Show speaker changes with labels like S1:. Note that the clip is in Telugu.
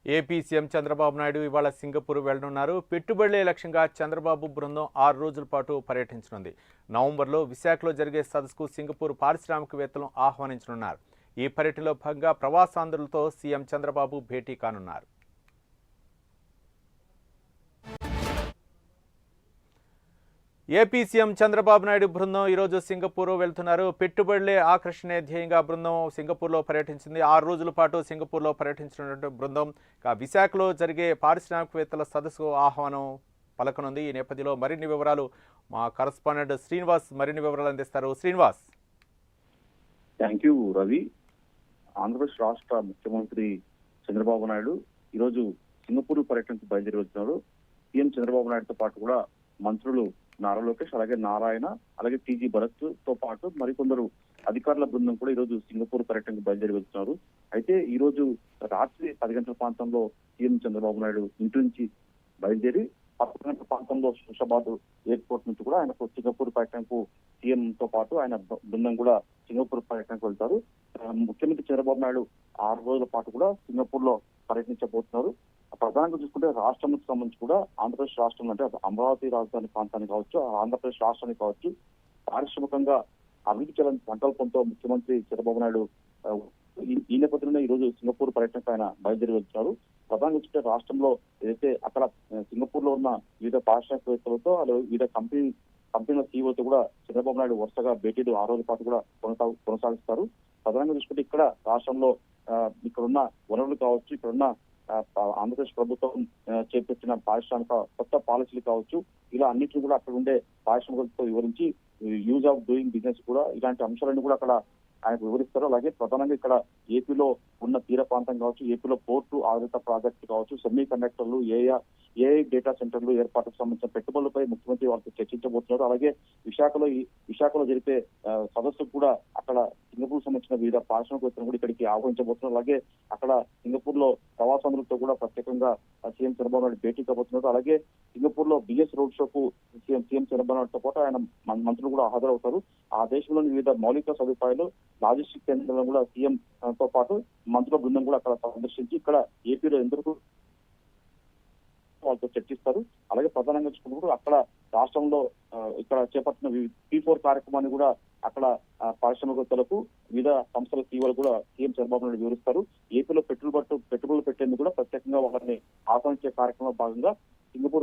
S1: ఏపీ సీఎం చంద్రబాబు నాయుడు ఇవాళ సింగపూర్ వెళ్లనున్నారు. పెట్టుబడులే లక్ష్యంగా చంద్రబాబు బృందం 6 రోజుల పాటు పర్యటించనుంది. నవంబర్లో విశాఖలో జరిగే సదస్సుకు సింగపూర్ పారిశ్రామికవేత్తలను ఆహ్వానించనున్నారు. ఈ పర్యటనలో భాగంగా ప్రవాసాంధ్రులతో సీఎం చంద్రబాబు భేటీ కానున్నారు. ఏపీ సీఎం చంద్రబాబు నాయుడు బృందం ఈరోజు సింగపూర్ వెళ్తున్నారు. పెట్టుబడులే ఆకర్షణే ధ్యేయంగా బృందం సింగపూర్లో పర్యటించింది. 6 రోజుల పాటు సింగపూర్లో పర్యటించినటువంటి బృందం విశాఖలో జరిగే పారిశ్రామికవేత్తల సదస్సుకు ఆహ్వానం పలకనుంది. ఈ నేపథ్యంలో మరిన్ని వివరాలు మా కరస్పాండెంట్ శ్రీనివాస్ మరిన్ని వివరాలు అందిస్తారు. శ్రీనివాస్.
S2: Thank you Ravi. ఆంధ్రప్రదేశ్ రాష్ట్ర ముఖ్యమంత్రి చంద్రబాబు నాయుడు ఈరోజు సింగపూర్ పర్యటనకు బయలుదేరి వచ్చినారు. సీఎం చంద్రబాబు నాయుడుతో పాటు కూడా మంత్రులు నారా లోకేష్, అలాగే నారాయణ, అలాగే టీజీ భరత్ తో పాటు మరికొందరు అధికారుల బృందం కూడా ఈరోజు సింగపూర్ పర్యటనకు బయలుదేరి వెళ్తున్నారు. అయితే ఈ రోజు రాత్రి 10 గంటల ప్రాంతంలో సీఎం చంద్రబాబు నాయుడు ఇంటి నుంచి బయలుదేరి 10 గంటల ప్రాంతంలో శంషాబాద్ ఎయిర్పోర్ట్ నుంచి కూడా ఆయన సింగపూర్ పర్యటనకు సీఎం తో పాటు ఆయన బృందం కూడా సింగపూర్ పర్యటనకు వెళ్తారు. ముఖ్యమంత్రి చంద్రబాబు నాయుడు 6 రోజుల పాటు కూడా సింగపూర్ లో పర్యటించబోతున్నారు. ప్రధానంగా చూసుకుంటే రాష్ట్రానికి సంబంధించి కూడా ఆంధ్రప్రదేశ్ రాష్ట్రం అంటే అమరావతి రాజధాని ప్రాంతానికి కావచ్చు, ఆంధ్రప్రదేశ్ రాష్ట్రానికి కావచ్చు, పారిశ్రామికంగా అభివృద్ధి చేయాలని సంకల్పంతో ముఖ్యమంత్రి చంద్రబాబు నాయుడు ఈ నేపథ్యంలో ఈ రోజు సింగపూర్ పర్యటనకు ఆయన బయలుదేరి వెళ్తున్నారు. ప్రధానంగా చూస్తే రాష్ట్రంలో ఏదైతే అక్కడ సింగపూర్ లో ఉన్న వివిధ పారిశ్రామికవేత్తలతో వివిధ కంపెనీల సీఈఓతో కూడా చంద్రబాబు నాయుడు వరుసగా భేటీలు 6 రోజుల పాటు కూడా కొనసాగిస్తారు. ప్రధానంగా చూసుకుంటే ఇక్కడ రాష్ట్రంలో ఇక్కడున్న వనరులు కావచ్చు, ఇక్కడున్న ఆంధ్రప్రదేశ్ ప్రభుత్వం చేపట్టిన పారిశ్రామిక కొత్త పాలసీలు కావచ్చు, ఇలా అన్నింటినీ కూడా అక్కడ ఉండే పారిశ్రామికలతో వివరించి యూజ్ ఆఫ్ డూయింగ్ బిజినెస్ కూడా ఇలాంటి అంశాలన్నీ కూడా అక్కడ ఆయన వివరిస్తారు. అలాగే ప్రధానంగా ఇక్కడ ఏపీలో ఉన్న తీర ప్రాంతం కావచ్చు, ఏపీలో పోర్టు ఆధారిత ప్రాజెక్టు కావచ్చు, సెమీ కండక్టర్లు, ఏఐ డేటా సెంటర్లు ఏర్పాటుకు సంబంధించిన పెట్టుబడులపై ముఖ్యమంత్రి వాళ్ళతో చర్చించబోతున్నారు. అలాగే విశాఖలో జరిపే సదస్సుకు కూడా అక్కడ సింగపూర్ సంబంధించిన వివిధ పారిశ్రామికవేత్తలను కూడా ఇక్కడికి ఆహ్వానించబోతున్నారు. అలాగే అక్కడ సింగపూర్ లో ప్రవాసాంధ్రులతో కూడా ప్రత్యేకంగా సీఎం చంద్రబాబు నాయుడు భేటీ కాబోతున్నారు. అలాగే సింగపూర్ లో బిఎస్ రోడ్ షోకు సీఎం చంద్రబాబు నాయుడుతో పాటు ఆయన మంత్రులు కూడా హాజరవుతారు. ఆ దేశంలోని వివిధ మౌలిక సదుపాయాలు, లాజిస్టిక్ కేంద్రాలను కూడా సీఎం తో పాటు మంత్రుల బృందం కూడా అక్కడ సందర్శించి ఇక్కడ ఏపీలో ఎందుకు వాళ్ళతో చర్చిస్తారు. అలాగే ప్రధానంగా చూసుకున్నప్పుడు అక్కడ రాష్ట్రంలో ఇక్కడ చేపట్టిన P4 కార్యక్రమాన్ని కూడా అక్కడ పారిశ్రామికవేత్తలకు వివిధ సంస్థల సీఈఓలు కూడా సీఎం చంద్రబాబు నాయుడు వివరిస్తారు. ఏపీలో పెట్టుబడులు పెట్టేందుకు కూడా ప్రత్యేకంగా వాళ్ళని ఆహ్వానించే కార్యక్రమంలో భాగంగా సింగపూర్